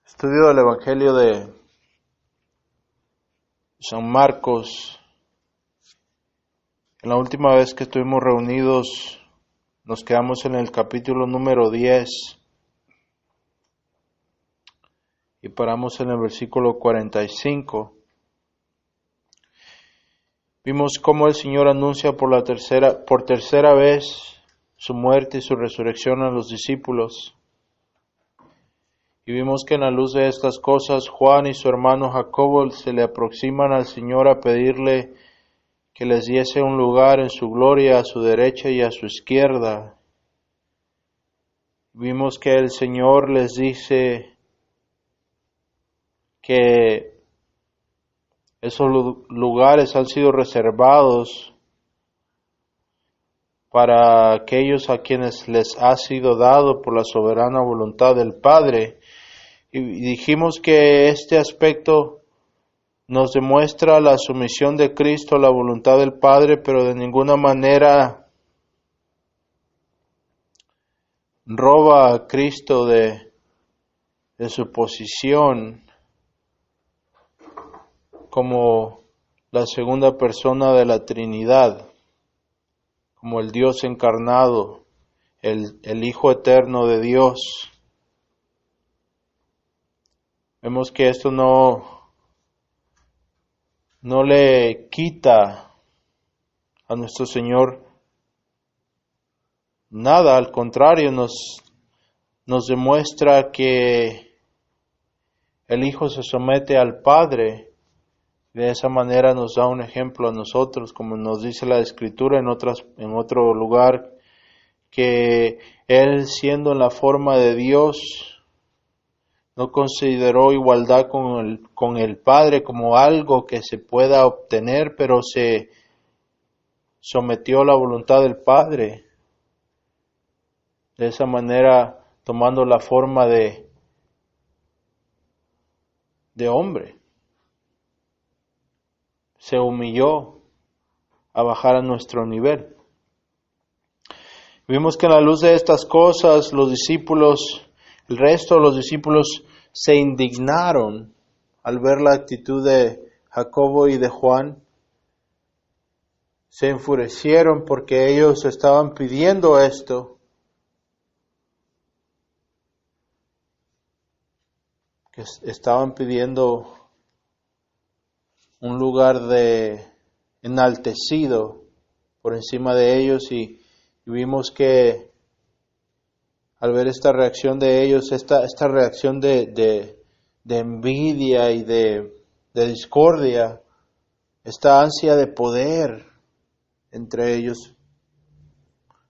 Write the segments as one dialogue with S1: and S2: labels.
S1: Estudio del Evangelio de San Marcos. En la última vez que estuvimos reunidos, nos quedamos en el capítulo número 10 y paramos en el versículo 45. Vimos cómo el Señor anuncia por tercera vez su muerte y su resurrección a los discípulos. Y vimos que en la luz de estas cosas, Juan y su hermano Jacobo se le aproximan al Señor a pedirle que les diese un lugar en su gloria a su derecha y a su izquierda. Vimos que el Señor les dice que esos lugares han sido reservados para aquellos a quienes les ha sido dado por la soberana voluntad del Padre. Y dijimos que este aspecto nos demuestra la sumisión de Cristo a la voluntad del Padre, pero de ninguna manera roba a Cristo de su posición como la segunda persona de la Trinidad, como el Dios encarnado, el Hijo eterno de Dios. Vemos que esto no le quita a nuestro Señor nada, al contrario, nos demuestra que el Hijo se somete al Padre. De esa manera nos da un ejemplo a nosotros, como nos dice la Escritura en otro lugar, que Él, siendo en la forma de Dios, no consideró igualdad con el Padre como algo que se pueda obtener, pero se sometió a la voluntad del Padre. De esa manera, tomando la forma de hombre, se humilló a bajar a nuestro nivel. Vimos que en la luz de estas cosas, el resto de los discípulos se indignaron al ver la actitud de Jacobo y de Juan. Se enfurecieron porque ellos estaban pidiendo esto, que estaban pidiendo un lugar enaltecido por encima de ellos, y vimos que al ver esta reacción de ellos, esta reacción de envidia y de discordia, esta ansia de poder entre ellos,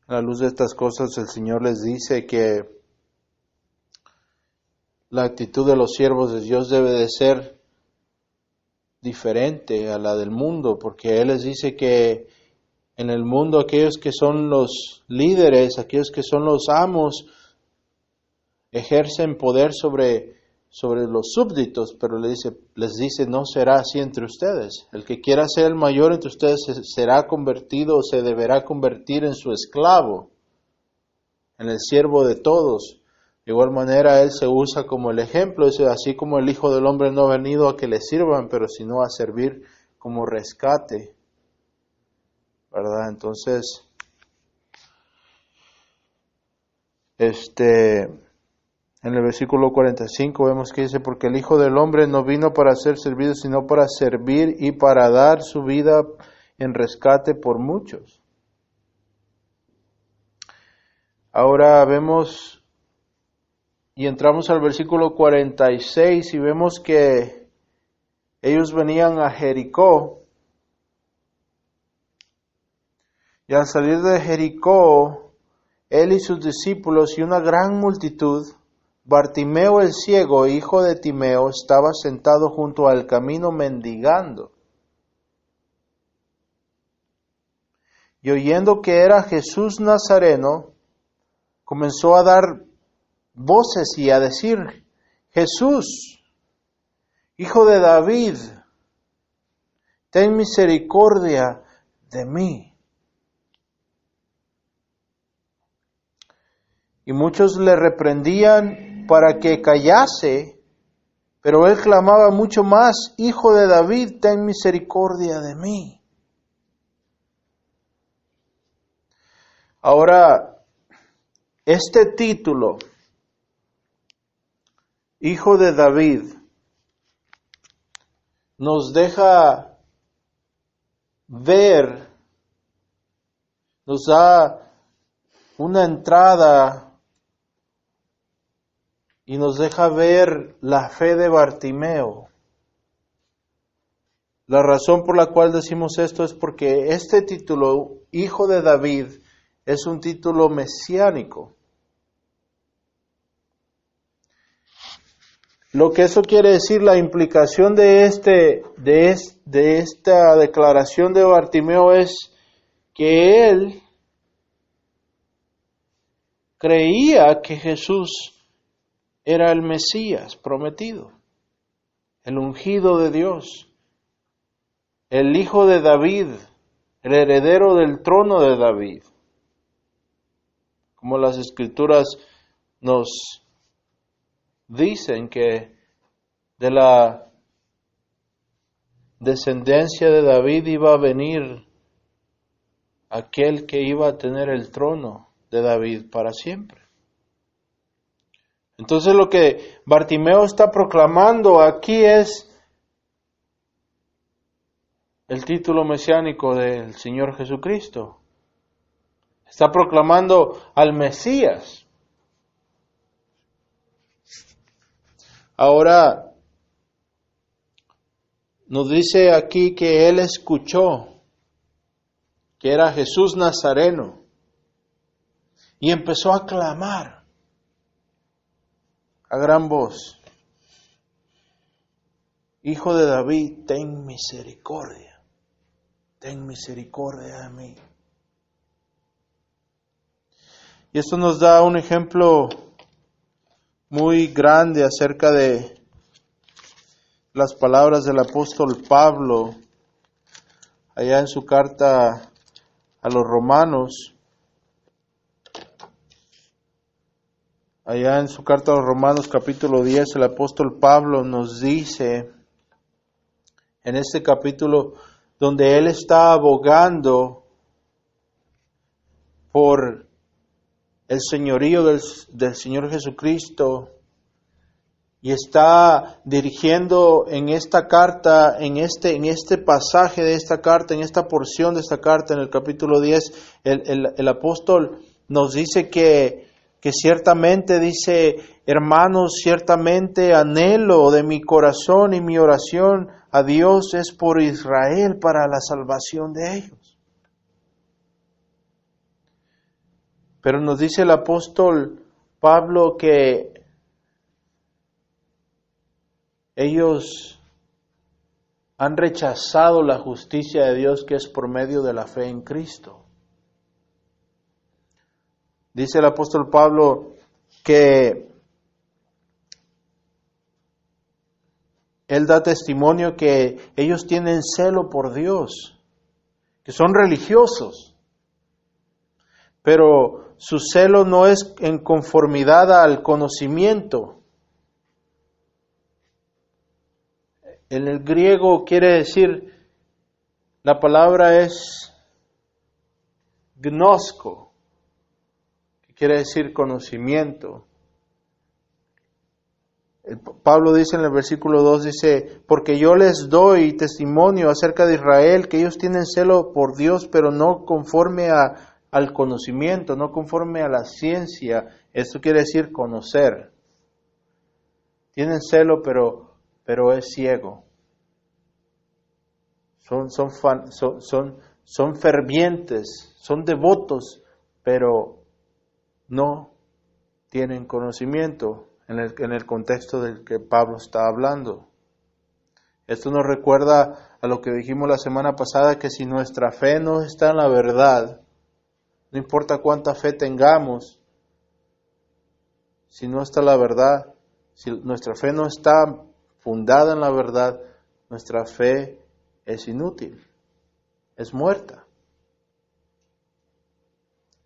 S1: a la luz de estas cosas el Señor les dice que la actitud de los siervos de Dios debe de ser diferente a la del mundo, porque Él les dice que en el mundo aquellos que son los líderes, aquellos que son los amos, ejercen poder sobre los súbditos, pero les dice, no será así entre ustedes. El que quiera ser el mayor entre ustedes será convertido o se deberá convertir en su esclavo, en el siervo de todos. De igual manera, Él se usa como el ejemplo, dice, así como el Hijo del Hombre no ha venido a que le sirvan, pero sino a servir como rescate, ¿verdad? Entonces, en el versículo 45 vemos que dice, porque el Hijo del Hombre no vino para ser servido, sino para servir y para dar su vida en rescate por muchos. Ahora vemos y entramos al versículo 46 y vemos que ellos venían a Jericó, y al salir de Jericó, él y sus discípulos y una gran multitud, Bartimeo el ciego, hijo de Timeo, estaba sentado junto al camino mendigando. Y oyendo que era Jesús Nazareno, comenzó a dar voces y a decir, Jesús, hijo de David, ten misericordia de mí. Y muchos le reprendían para que callase, Pero él clamaba mucho más: Hijo de David, ten misericordia de mí. Ahora, este título, Hijo de David, nos deja ver, nos da una entrada y nos deja ver la fe de Bartimeo. La razón por la cual decimos esto es porque este título, Hijo de David, es un título mesiánico. Lo que eso quiere decir, la implicación de esta declaración de Bartimeo es que él creía que Jesús era el Mesías prometido, el ungido de Dios, el hijo de David, el heredero del trono de David. Como las Escrituras nos dicen que de la descendencia de David iba a venir aquel que iba a tener el trono de David para siempre. Entonces lo que Bartimeo está proclamando aquí es el título mesiánico del Señor Jesucristo. Está proclamando al Mesías. Ahora, nos dice aquí que él escuchó que era Jesús Nazareno y empezó a clamar a gran voz: Hijo de David, ten misericordia de mí. Y esto nos da un ejemplo muy grande acerca de las palabras del apóstol Pablo allá en su carta a los Romanos. Allá en su carta a los Romanos capítulo 10, el apóstol Pablo nos dice en este capítulo, donde él está abogando por el señorío del Señor Jesucristo, y está dirigiendo en esta carta, en este pasaje de esta carta, en esta porción de esta carta, en el capítulo 10, el apóstol nos dice que ciertamente dice: hermanos, ciertamente anhelo de mi corazón y mi oración a Dios es por Israel para la salvación de ellos. Pero nos dice el apóstol Pablo que ellos han rechazado la justicia de Dios que es por medio de la fe en Cristo. Dice el apóstol Pablo que él da testimonio que ellos tienen celo por Dios, que son religiosos, pero su celo no es en conformidad al conocimiento. En el griego quiere decir, la palabra es gnosko, que quiere decir conocimiento. Pablo dice en el versículo 2, dice: porque yo les doy testimonio acerca de Israel, que ellos tienen celo por Dios, pero no conforme al conocimiento, no conforme a la ciencia. Esto quiere decir conocer. Tienen celo, pero es ciego. Son fervientes, son devotos, pero no tienen conocimiento en el contexto del que Pablo está hablando. Esto nos recuerda a lo que dijimos la semana pasada, que si nuestra fe no está en la verdad, no importa cuánta fe tengamos, si no está la verdad, si nuestra fe no está fundada en la verdad, nuestra fe es inútil, es muerta.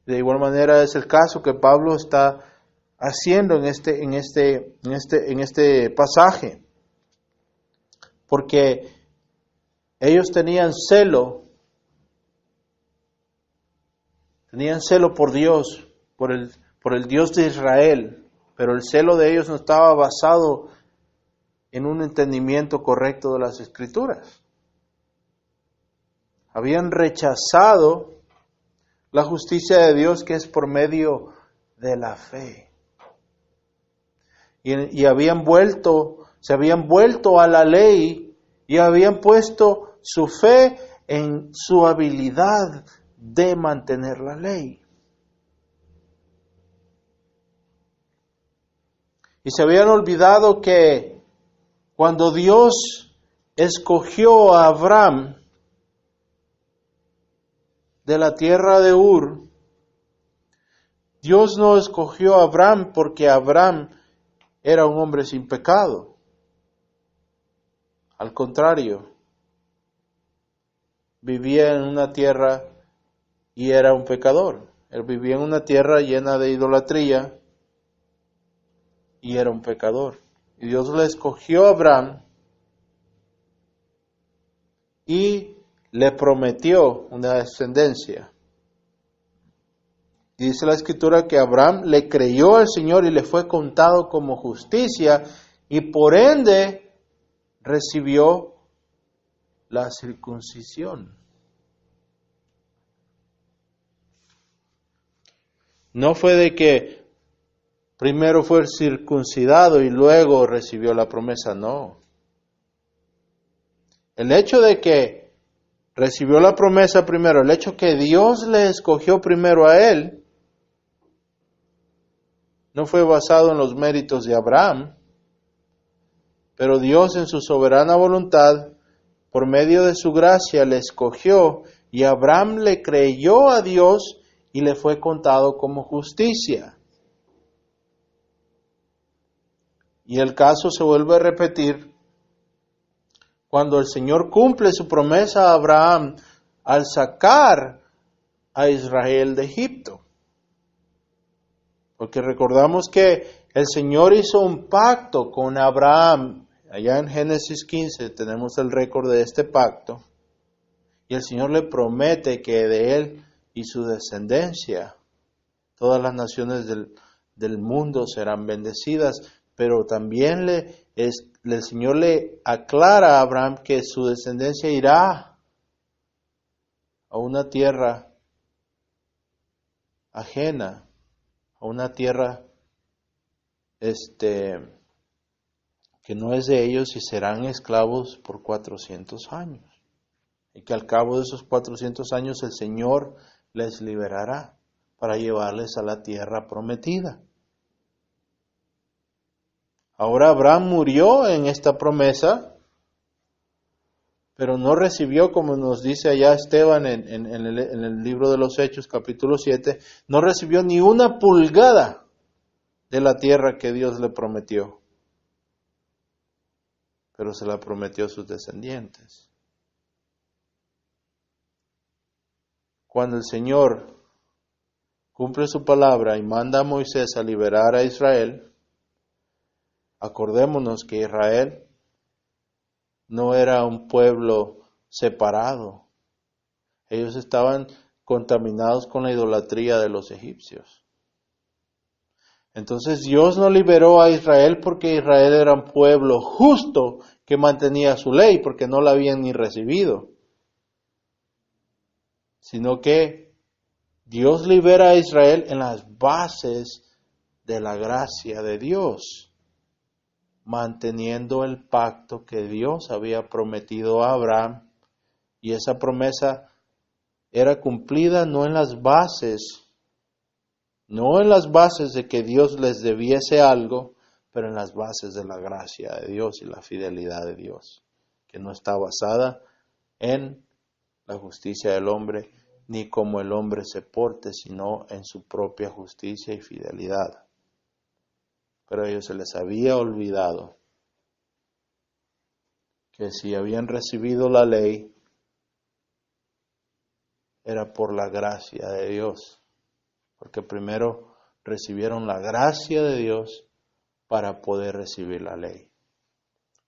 S1: De igual manera es el caso que Pablo está haciendo en este pasaje. porque ellos tenían celo por Dios, por el Dios de Israel, pero el celo de ellos no estaba basado en un entendimiento correcto de las Escrituras. Habían rechazado la justicia de Dios, que es por medio de la fe. Y se habían vuelto a la ley y habían puesto su fe en su habilidad de mantener la ley. Y se habían olvidado que cuando Dios escogió a Abraham de la tierra de Ur, Dios no escogió a Abraham porque Abraham era un hombre sin pecado. Al contrario, vivía en una tierra y era un pecador. Él vivía en una tierra llena de idolatría y era un pecador. Y Dios le escogió a Abraham y le prometió una descendencia. Y dice la Escritura que Abraham le creyó al Señor y le fue contado como justicia, y por ende recibió la circuncisión. No fue de que primero fue circuncidado y luego recibió la promesa, no. El hecho de que recibió la promesa primero, el hecho que Dios le escogió primero a él, no fue basado en los méritos de Abraham, pero Dios en su soberana voluntad, por medio de su gracia, le escogió y Abraham le creyó a Dios y le fue contado como justicia. Y el caso se vuelve a repetir cuando el Señor cumple su promesa a Abraham al sacar a Israel de Egipto. Porque recordamos que el Señor hizo un pacto con Abraham. Allá en Génesis 15 tenemos el récord de este pacto. Y el Señor le promete que de él y su descendencia todas las naciones del mundo serán bendecidas. Pero también el Señor le aclara a Abraham que su descendencia irá a una tierra ajena, a una tierra que no es de ellos, y serán esclavos por 400 años. Y que al cabo de esos 400 años el Señor les liberará para llevarles a la tierra prometida. Ahora Abraham murió en esta promesa, pero no recibió, como nos dice allá Esteban en el libro de los Hechos, capítulo 7, no recibió ni una pulgada de la tierra que Dios le prometió, pero se la prometió a sus descendientes. Cuando el Señor cumple su palabra y manda a Moisés a liberar a Israel, acordémonos que Israel no era un pueblo separado. Ellos estaban contaminados con la idolatría de los egipcios. Entonces Dios no liberó a Israel porque Israel era un pueblo justo que mantenía su ley, porque no la habían ni recibido, sino que Dios libera a Israel en las bases de la gracia de Dios, manteniendo el pacto que Dios había prometido a Abraham, y esa promesa era cumplida no en las bases de que Dios les debiese algo, pero en las bases de la gracia de Dios y la fidelidad de Dios, que no está basada en la justicia del hombre, ni cómo el hombre se porte, sino en su propia justicia y fidelidad. Pero a ellos se les había olvidado que si habían recibido la ley, era por la gracia de Dios, porque primero recibieron la gracia de Dios para poder recibir la ley.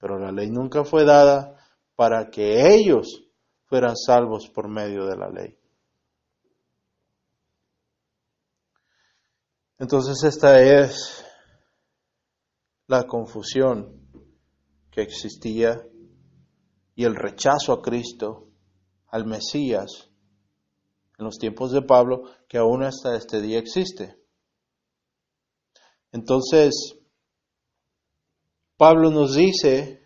S1: Pero la ley nunca fue dada para que ellos fueran salvos por medio de la ley. Entonces esta es la confusión que existía y el rechazo a Cristo, al Mesías, en los tiempos de Pablo, que aún hasta este día existe. Entonces, Pablo nos dice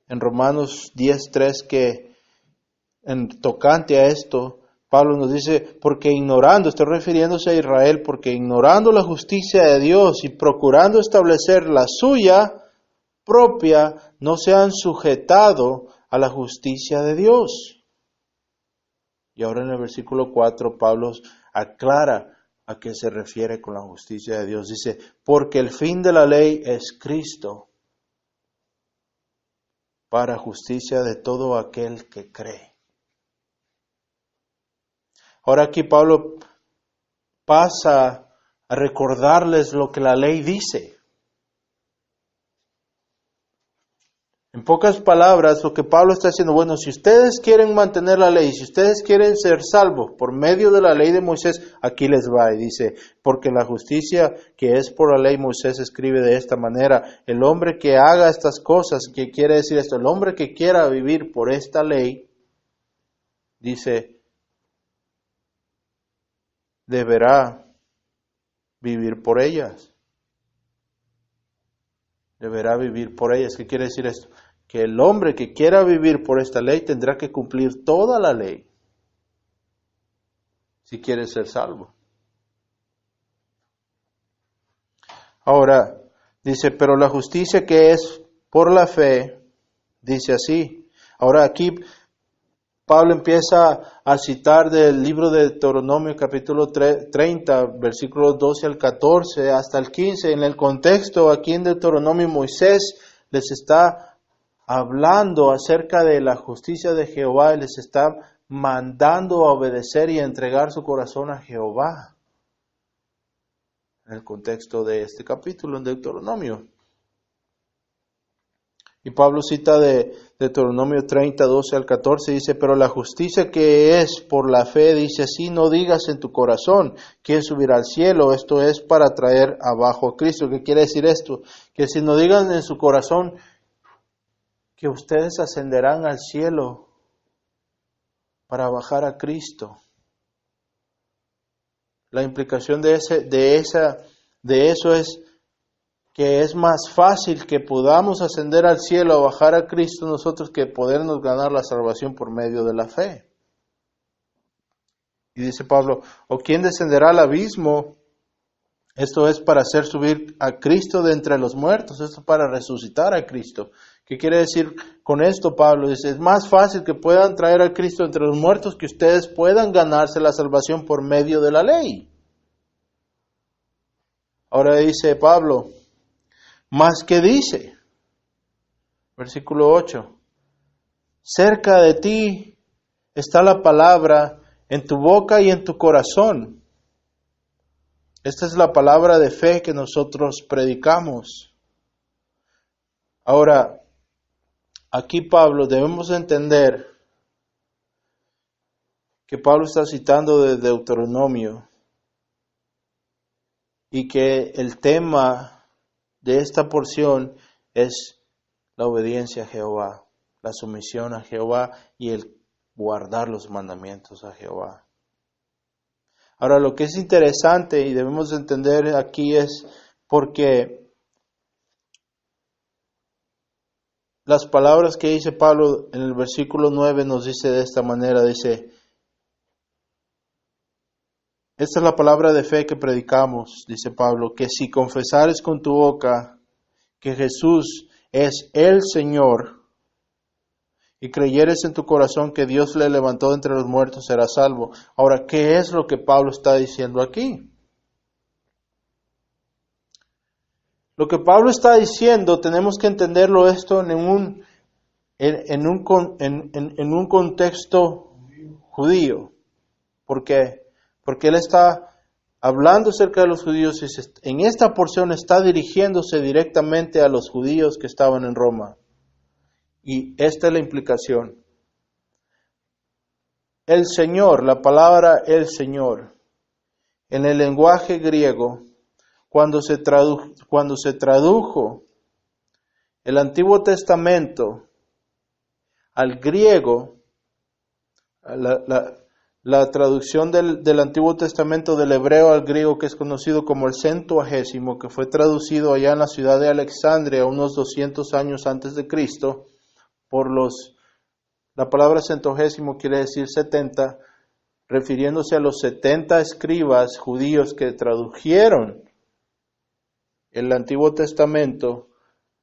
S1: en Romanos 10:3 que en tocante a esto, Pablo nos dice, porque ignorando, está refiriéndose a Israel, porque ignorando la justicia de Dios y procurando establecer la suya propia, no se han sujetado a la justicia de Dios. Y ahora en el versículo 4, Pablo aclara a qué se refiere con la justicia de Dios. Dice, porque el fin de la ley es Cristo, para justicia de todo aquel que cree. Ahora aquí Pablo pasa a recordarles lo que la ley dice. En pocas palabras, lo que Pablo está diciendo, bueno, si ustedes quieren mantener la ley, si ustedes quieren ser salvos por medio de la ley de Moisés, aquí les va. Y dice, porque la justicia que es por la ley, Moisés escribe de esta manera, el hombre que haga estas cosas, ¿qué quiere decir esto? El hombre que quiera vivir por esta ley, dice, deberá vivir por ellas. Deberá vivir por ellas. ¿Qué quiere decir esto? Que el hombre que quiera vivir por esta ley tendrá que cumplir toda la ley si quiere ser salvo. Ahora, dice, pero la justicia que es por la fe, dice así. Ahora aquí Pablo empieza a citar del libro de Deuteronomio capítulo 30, versículos 12 al 14 hasta el 15. En el contexto aquí en Deuteronomio, Moisés les está hablando acerca de la justicia de Jehová y les está mandando a obedecer y a entregar su corazón a Jehová. En el contexto de este capítulo en Deuteronomio. Y Pablo cita de Deuteronomio 30, 12 al 14, dice, pero la justicia que es por la fe, dice así, no digas en tu corazón, ¿quién subirá al cielo? Esto es para traer abajo a Cristo. ¿Qué quiere decir esto? Que si no digan en su corazón que ustedes ascenderán al cielo para bajar a Cristo. La implicación de eso es que es más fácil que podamos ascender al cielo o bajar a Cristo nosotros que podernos ganar la salvación por medio de la fe. Y dice Pablo, ¿o quién descenderá al abismo? Esto es para hacer subir a Cristo de entre los muertos, esto es para resucitar a Cristo. ¿Qué quiere decir con esto, Pablo? Dice, es más fácil que puedan traer a Cristo entre los muertos que ustedes puedan ganarse la salvación por medio de la ley. Ahora dice Pablo, ¿más qué dice? Versículo 8. Cerca de ti está la palabra en tu boca y en tu corazón. Esta es la palabra de fe que nosotros predicamos. Ahora, aquí Pablo debemos entender que Pablo está citando de Deuteronomio y que el tema de esta porción es la obediencia a Jehová, la sumisión a Jehová y el guardar los mandamientos a Jehová. Ahora, lo que es interesante y debemos entender aquí es porque las palabras que dice Pablo en el versículo 9 nos dice de esta manera, dice, esta es la palabra de fe que predicamos, dice Pablo, que si confesares con tu boca que Jesús es el Señor y creyeres en tu corazón que Dios le levantó de entre los muertos, serás salvo. Ahora, ¿qué es lo que Pablo está diciendo aquí? Lo que Pablo está diciendo, tenemos que entenderlo esto en un contexto judío. ¿Por qué? Porque él está hablando acerca de los judíos, en esta porción está dirigiéndose directamente a los judíos que estaban en Roma. Y esta es la implicación. El Señor, la palabra el Señor, en el lenguaje griego, cuando se tradujo el Antiguo Testamento al griego, la traducción del Antiguo Testamento del hebreo al griego, que es conocido como el Septuagésimo, que fue traducido allá en la ciudad de Alejandría unos 200 años antes de Cristo, la palabra Septuagésimo quiere decir 70, refiriéndose a los 70 escribas judíos que tradujeron el Antiguo Testamento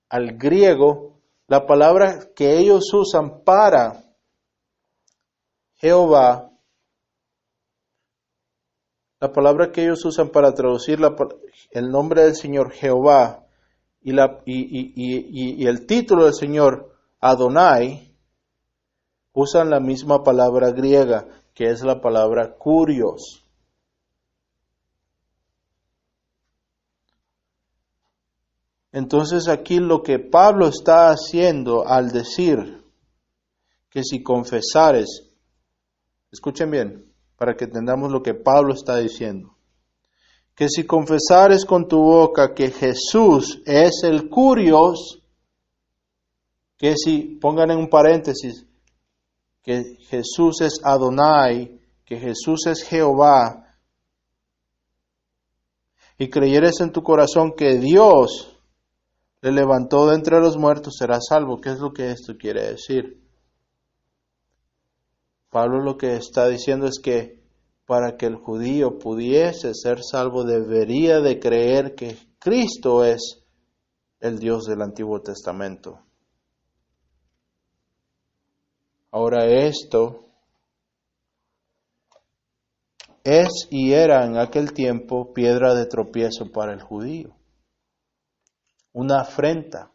S1: al griego. La palabra que ellos usan para Jehová, la palabra que ellos usan para traducir el nombre del Señor Jehová y el título del Señor Adonai, usan la misma palabra griega, que es la palabra kurios. Entonces aquí lo que Pablo está haciendo al decir que si confesares, escuchen bien, para que entendamos lo que Pablo está diciendo, que si confesares con tu boca que Jesús es el kurios, que si, pongan en un paréntesis, que Jesús es Adonai, que Jesús es Jehová, y creyeres en tu corazón que Dios le levantó de entre los muertos, serás salvo. ¿Qué es lo que esto quiere decir? Pablo lo que está diciendo es que para que el judío pudiese ser salvo debería de creer que Cristo es el Dios del Antiguo Testamento. Ahora esto es y era en aquel tiempo piedra de tropiezo para el judío, una afrenta,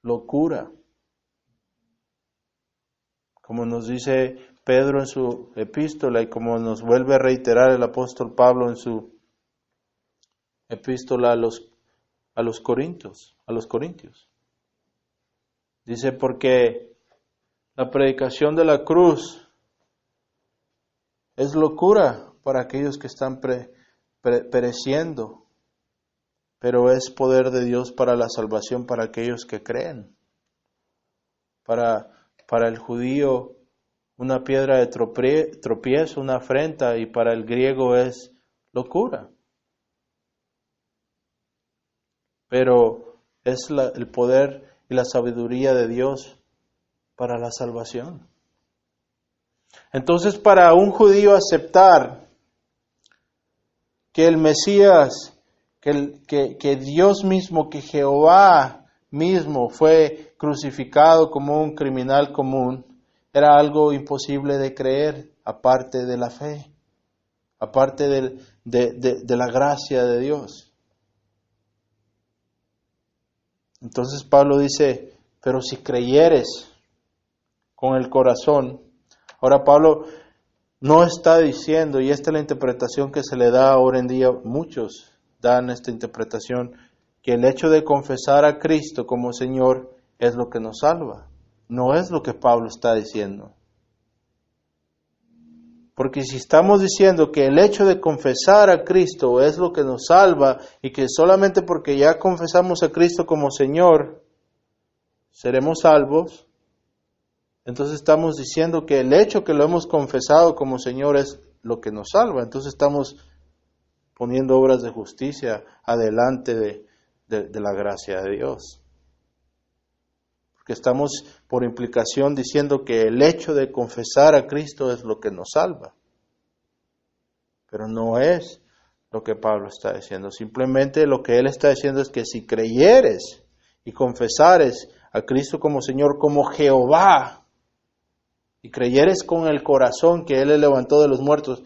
S1: locura. Como nos dice Pedro en su epístola y como nos vuelve a reiterar el apóstol Pablo en su epístola a los Corintios. Dice, porque la predicación de la cruz es locura para aquellos que están pereciendo, pero es poder de Dios para la salvación para aquellos que creen. Para el judío una piedra de tropiezo, una afrenta, y para el griego es locura. Pero es el poder y la sabiduría de Dios para la salvación. Entonces, para un judío aceptar que el Mesías, que Dios mismo, que Jehová mismo fue crucificado como un criminal común, era algo imposible de creer, aparte de la fe, aparte de la gracia de Dios. Entonces Pablo dice, pero si creyeres con el corazón. Ahora Pablo no está diciendo, y esta es la interpretación que se le da ahora en día, muchos dan esta interpretación, que el hecho de confesar a Cristo como Señor es lo que nos salva. No es lo que Pablo está diciendo. Porque si estamos diciendo que el hecho de confesar a Cristo es lo que nos salva y que solamente porque ya confesamos a Cristo como Señor seremos salvos, entonces estamos diciendo que el hecho que lo hemos confesado como Señor es lo que nos salva. Entonces estamos poniendo obras de justicia adelante de la gracia de Dios. Porque estamos por implicación diciendo que el hecho de confesar a Cristo es lo que nos salva. Pero no es lo que Pablo está diciendo. Simplemente lo que él está diciendo es que si creyeres y confesares a Cristo como Señor, como Jehová, y creyeres con el corazón que Él le levantó de los muertos,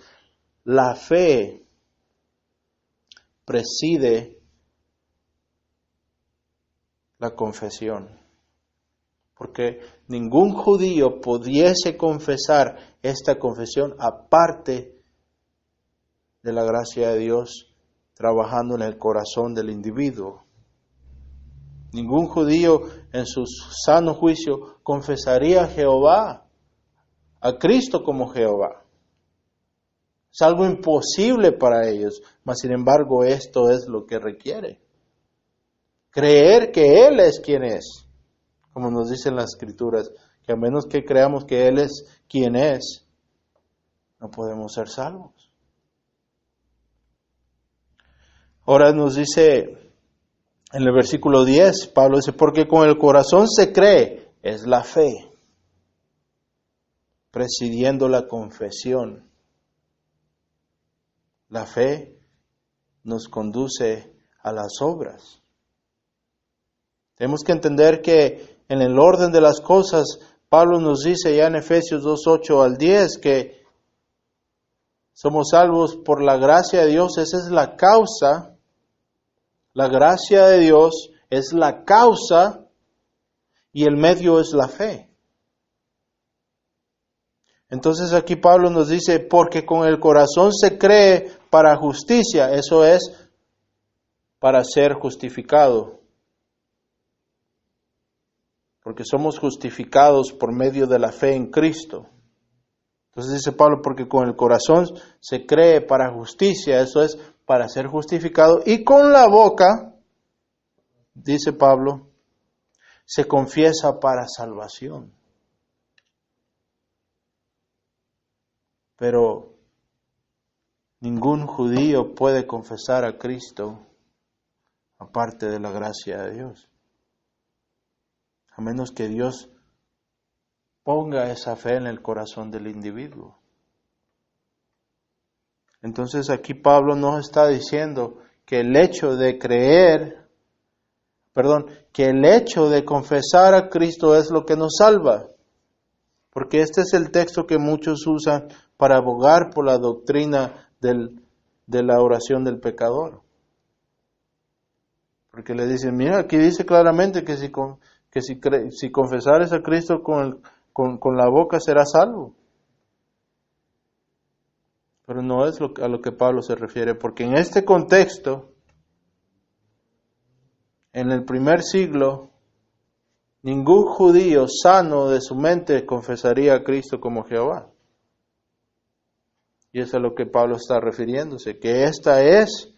S1: la fe preside la confesión. Porque ningún judío pudiese confesar esta confesión aparte de la gracia de Dios trabajando en el corazón del individuo. Ningún judío en su sano juicio confesaría a Jehová, a Cristo como Jehová. Es algo imposible para ellos, mas sin embargo esto es lo que requiere. Creer que Él es quien es, como nos dicen las Escrituras, que a menos que creamos que Él es quien es, no podemos ser salvos. Ahora nos dice en el versículo 10, Pablo dice, porque con el corazón se cree, es la fe, presidiendo la confesión. La fe nos conduce a las obras. Tenemos que entender que en el orden de las cosas, Pablo nos dice ya en Efesios 2:8 al 10 que somos salvos por la gracia de Dios. Esa es la causa. La gracia de Dios es la causa y el medio es la fe. Entonces aquí Pablo nos dice, porque con el corazón se cree para justicia, eso es para ser justificado. Porque somos justificados por medio de la fe en Cristo. Entonces dice Pablo, porque con el corazón se cree para justicia, eso es para ser justificado, y con la boca, dice Pablo, se confiesa para salvación. Pero ningún judío puede confesar a Cristo aparte de la gracia de Dios. A menos que Dios ponga esa fe en el corazón del individuo. Entonces aquí Pablo nos está diciendo que el hecho de que el hecho de confesar a Cristo es lo que nos salva. Porque este es el texto que muchos usan para abogar por la doctrina de la oración del pecador. Porque le dicen, mira, aquí dice claramente que si confesares a Cristo con la boca serás salvo. Pero no es a lo que Pablo se refiere, porque en este contexto, en el primer siglo, ningún judío sano de su mente confesaría a Cristo como Jehová. Y eso es a lo que Pablo está refiriéndose, que esta es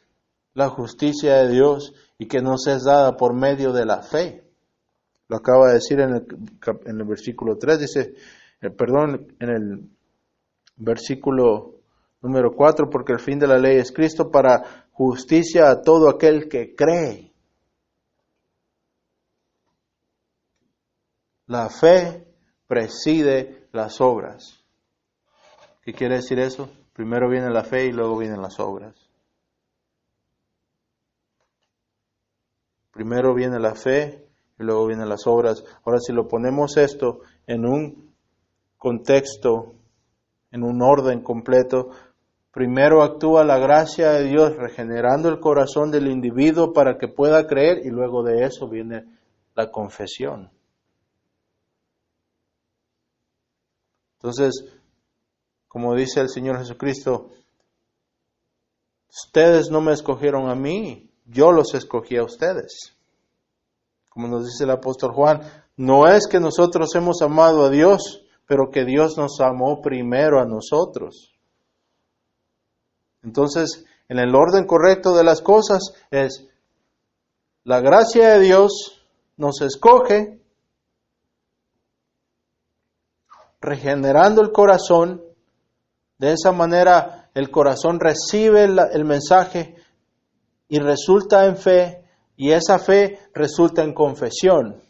S1: la justicia de Dios y que nos es dada por medio de la fe. Lo acaba de decir en el versículo 3, dice, en el versículo número 4, porque el fin de la ley es Cristo para justicia a todo aquel que cree. La fe preside las obras. ¿Qué quiere decir eso? Primero viene la fe y luego vienen las obras. Primero viene la fe y luego vienen las obras. Ahora, si lo ponemos esto en un contexto, en un orden completo, primero actúa la gracia de Dios regenerando el corazón del individuo para que pueda creer y luego de eso viene la confesión. Entonces, como dice el Señor Jesucristo, ustedes no me escogieron a mí, yo los escogí a ustedes. Como nos dice el apóstol Juan, no es que nosotros hemos amado a Dios, pero que Dios nos amó primero a nosotros. Entonces, en el orden correcto de las cosas es la gracia de Dios nos escoge, regenerando el corazón. De esa manera el corazón recibe el mensaje y resulta en fe, y esa fe resulta en confesión.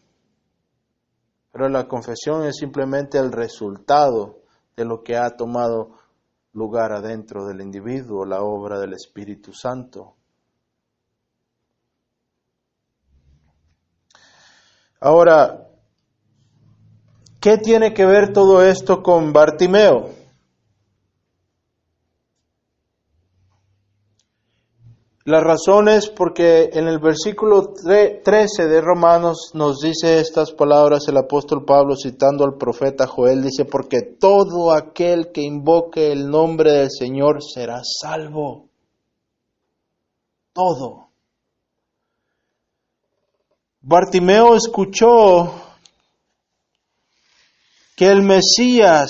S1: Pero la confesión es simplemente el resultado de lo que ha tomado lugar adentro del individuo, la obra del Espíritu Santo. Ahora, ¿qué tiene que ver todo esto con Bartimeo? La razón es porque en el versículo 13 de Romanos nos dice estas palabras el apóstol Pablo citando al profeta Joel, dice, porque todo aquel que invoque el nombre del Señor será salvo. Todo. Bartimeo escuchó que el Mesías,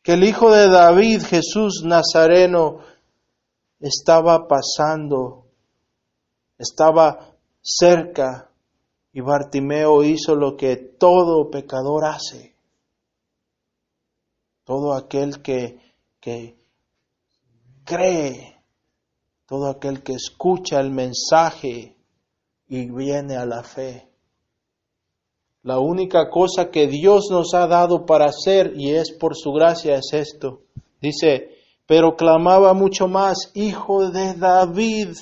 S1: que el Hijo de David, Jesús Nazareno, estaba pasando, estaba cerca, y Bartimeo hizo lo que todo pecador hace. Todo aquel que cree, todo aquel que escucha el mensaje y viene a la fe. La única cosa que Dios nos ha dado para hacer, y es por su gracia, es esto. Dice, pero clamaba mucho más, Hijo de David,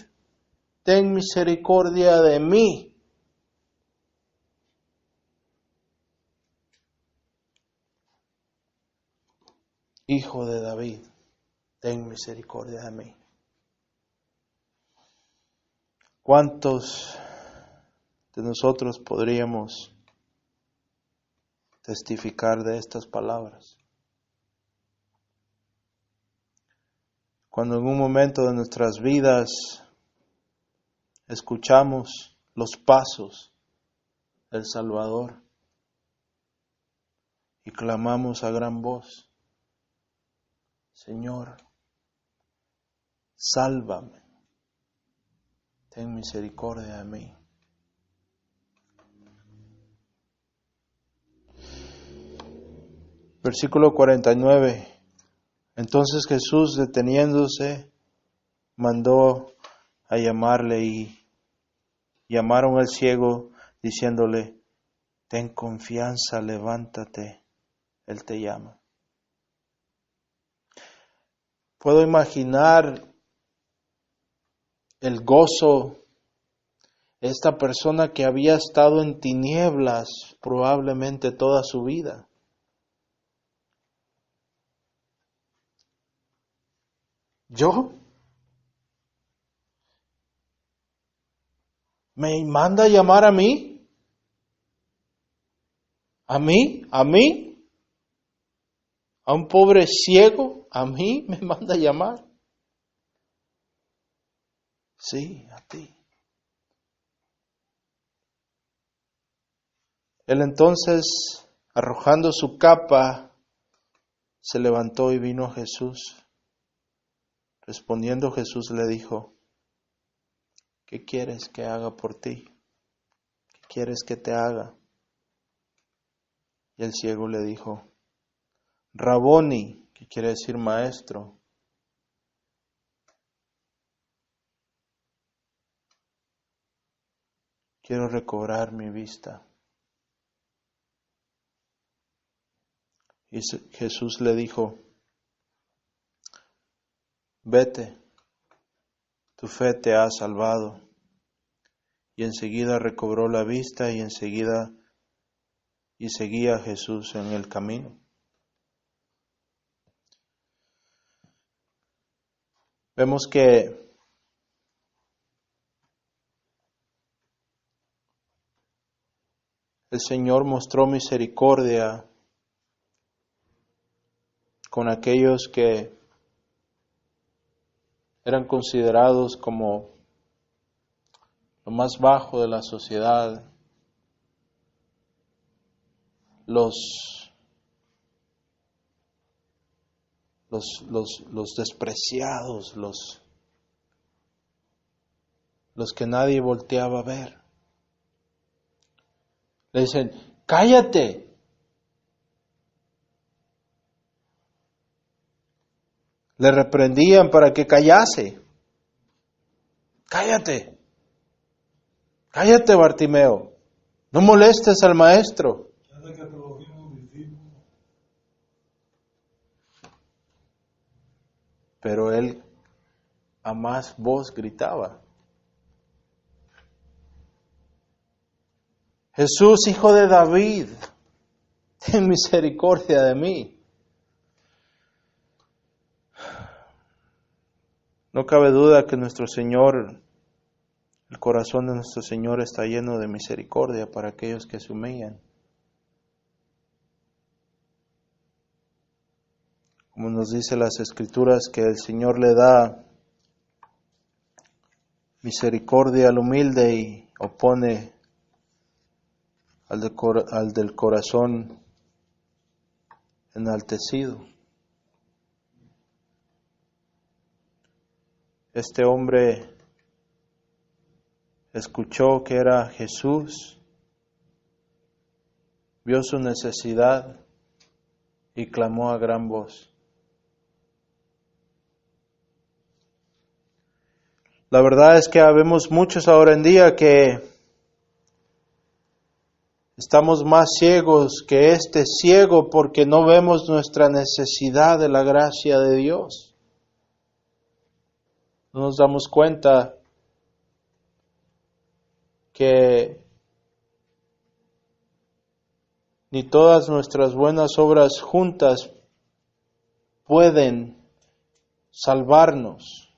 S1: ten misericordia de mí. Hijo de David, ten misericordia de mí. ¿Cuántos de nosotros podríamos testificar de estas palabras? Cuando en un momento de nuestras vidas escuchamos los pasos del Salvador y clamamos a gran voz, Señor, sálvame, ten misericordia de mí. Versículo 49. Entonces Jesús, deteniéndose, mandó a llamarle y llamaron al ciego diciéndole, ten confianza, levántate, Él te llama. Puedo imaginar el gozo de esta persona que había estado en tinieblas probablemente toda su vida. ¿Yo? ¿Me manda a llamar a mí? ¿A mí? ¿A mí? ¿A un pobre ciego? ¿A mí me manda a llamar? Sí, a ti. Él entonces, arrojando su capa, se levantó y vino a Jesús. Respondiendo Jesús le dijo, ¿qué quieres que haga por ti? ¿Qué quieres que te haga? Y el ciego le dijo, Raboni, que quiere decir maestro. Quiero recobrar mi vista. Y Jesús le dijo, vete, tu fe te ha salvado. Y enseguida recobró la vista y seguía a Jesús en el camino. Vemos que el Señor mostró misericordia con aquellos que eran considerados como lo más bajo de la sociedad, los despreciados, los que nadie volteaba a ver. Le dicen, cállate. Le reprendían para que callase. Cállate. Cállate, Bartimeo. No molestes al maestro. Pero él a más voz gritaba. Jesús, Hijo de David, ten misericordia de mí. No cabe duda que nuestro Señor, el corazón de nuestro Señor está lleno de misericordia para aquellos que se humillan. Como nos dice las Escrituras, que el Señor le da misericordia al humilde y opone al del corazón enaltecido. Este hombre escuchó que era Jesús, vio su necesidad y clamó a gran voz. La verdad es que habemos muchos ahora en día que estamos más ciegos que este ciego porque no vemos nuestra necesidad de la gracia de Dios. No nos damos cuenta que ni todas nuestras buenas obras juntas pueden salvarnos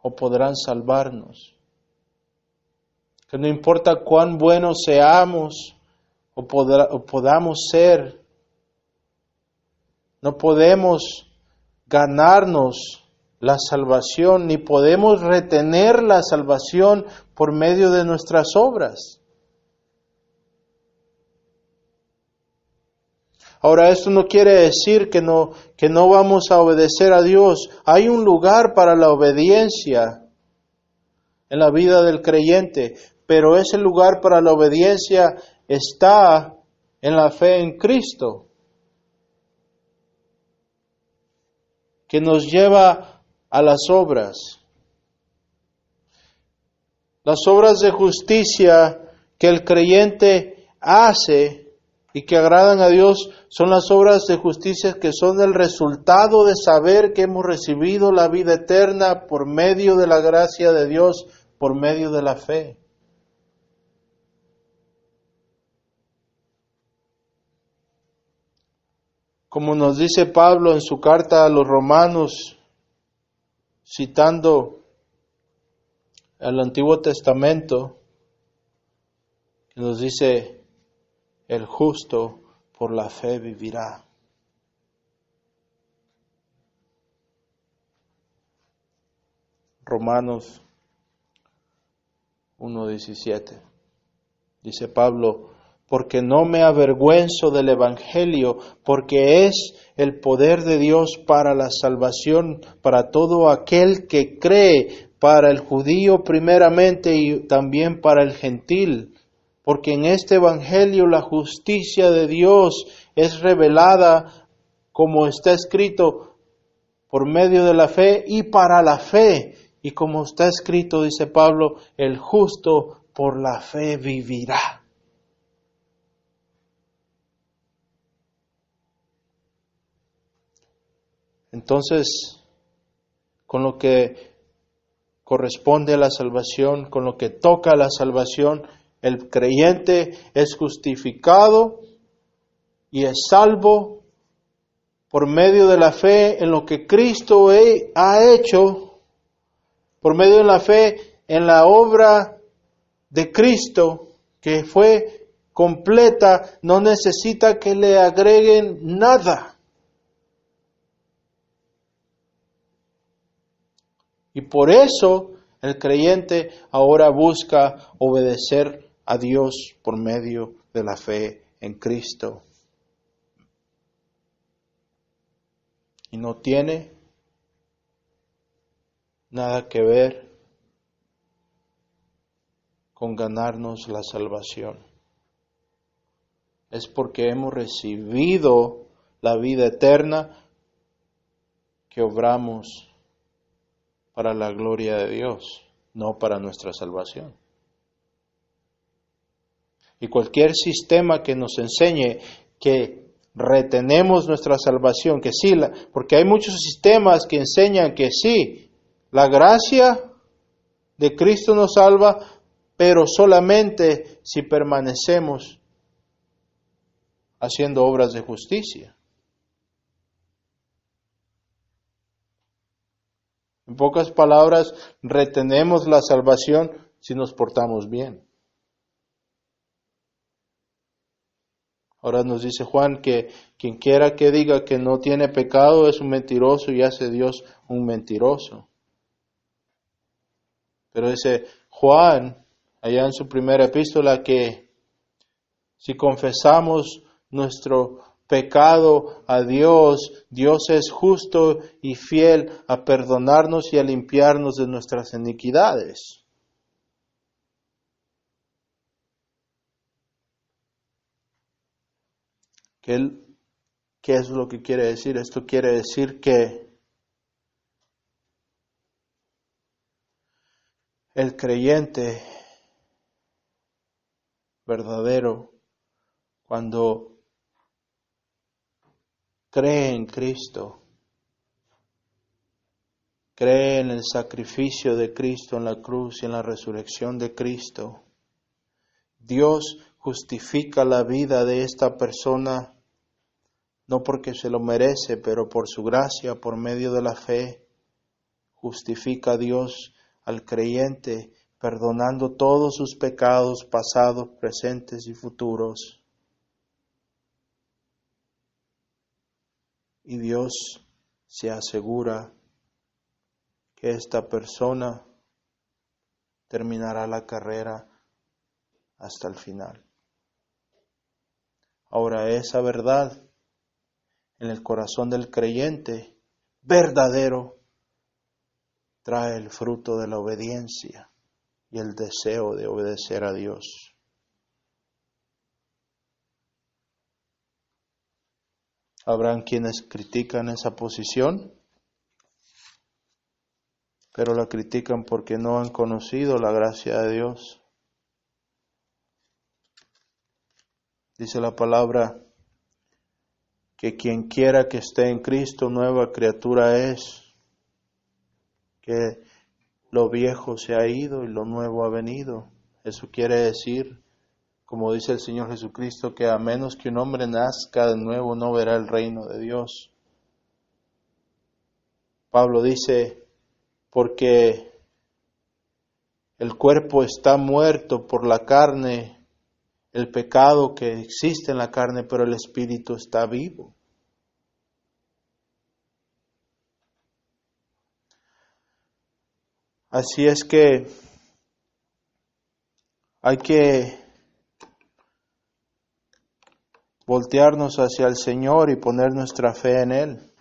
S1: o podrán salvarnos. Que no importa cuán buenos seamos o podamos ser, no podemos ganarnos la salvación, ni podemos retener la salvación por medio de nuestras obras. Ahora, esto no quiere decir que no vamos a obedecer a Dios. Hay un lugar para la obediencia en la vida del creyente, pero ese lugar para la obediencia está en la fe en Cristo, que nos lleva a las obras. Las obras de justicia que el creyente hace y que agradan a Dios son las obras de justicia que son el resultado de saber que hemos recibido la vida eterna por medio de la gracia de Dios, por medio de la fe. Como nos dice Pablo en su carta a los Romanos, citando el Antiguo Testamento, que nos dice: el justo por la fe vivirá. Romanos 1:17. Dice Pablo: porque no me avergüenzo del Evangelio, porque es el poder de Dios para la salvación, para todo aquel que cree, para el judío primeramente y también para el gentil. Porque en este Evangelio la justicia de Dios es revelada, como está escrito, por medio de la fe y para la fe. Y como está escrito, dice Pablo, el justo por la fe vivirá. Entonces, con lo que corresponde a la salvación, con lo que toca a la salvación, el creyente es justificado y es salvo por medio de la fe en lo que Cristo ha hecho, por medio de la fe en la obra de Cristo, que fue completa, no necesita que le agreguen nada. Y por eso el creyente ahora busca obedecer a Dios por medio de la fe en Cristo. Y no tiene nada que ver con ganarnos la salvación. Es porque hemos recibido la vida eterna que obramos para la gloria de Dios, no para nuestra salvación. Y cualquier sistema que nos enseñe que retenemos nuestra salvación, que sí, porque hay muchos sistemas que enseñan que sí, la gracia de Cristo nos salva, pero solamente si permanecemos haciendo obras de justicia. En pocas palabras, retenemos la salvación si nos portamos bien. Ahora nos dice Juan que quien quiera que diga que no tiene pecado es un mentiroso y hace Dios un mentiroso. Pero dice Juan, allá en su primera epístola, que si confesamos nuestro pecado a Dios, Dios es justo y fiel a perdonarnos y a limpiarnos de nuestras iniquidades. ¿Qué es lo que quiere decir? Esto quiere decir que el creyente verdadero, cuando cree en Cristo, cree en el sacrificio de Cristo en la cruz y en la resurrección de Cristo, Dios justifica la vida de esta persona no porque se lo merece, pero por su gracia, por medio de la fe, justifica a Dios al creyente, perdonando todos sus pecados pasados, presentes y futuros. Y Dios se asegura que esta persona terminará la carrera hasta el final. Ahora, esa verdad en el corazón del creyente verdadero trae el fruto de la obediencia y el deseo de obedecer a Dios. Habrán quienes critican esa posición, pero la critican porque no han conocido la gracia de Dios. Dice la palabra que quien quiera que esté en Cristo, nueva criatura es, que lo viejo se ha ido y lo nuevo ha venido. Eso quiere decir, como dice el Señor Jesucristo, que a menos que un hombre nazca de nuevo no verá el reino de Dios. Pablo dice, porque el cuerpo está muerto por la carne, el pecado que existe en la carne, pero el espíritu está vivo. Así es que hay que voltearnos hacia el Señor y poner nuestra fe en Él.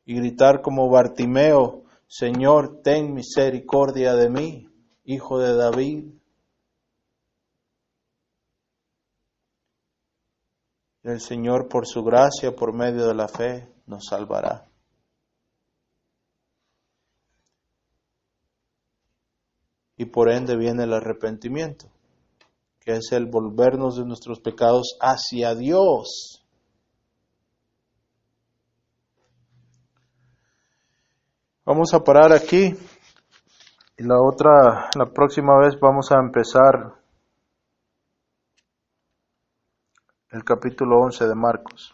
S1: Y gritar como Bartimeo, Señor, ten misericordia de mí, Hijo de David. El Señor, por su gracia, por medio de la fe, nos salvará. Y por ende viene el arrepentimiento, que es el volvernos de nuestros pecados hacia Dios. Vamos a parar aquí y la próxima vez vamos a empezar el capítulo 11 de Marcos.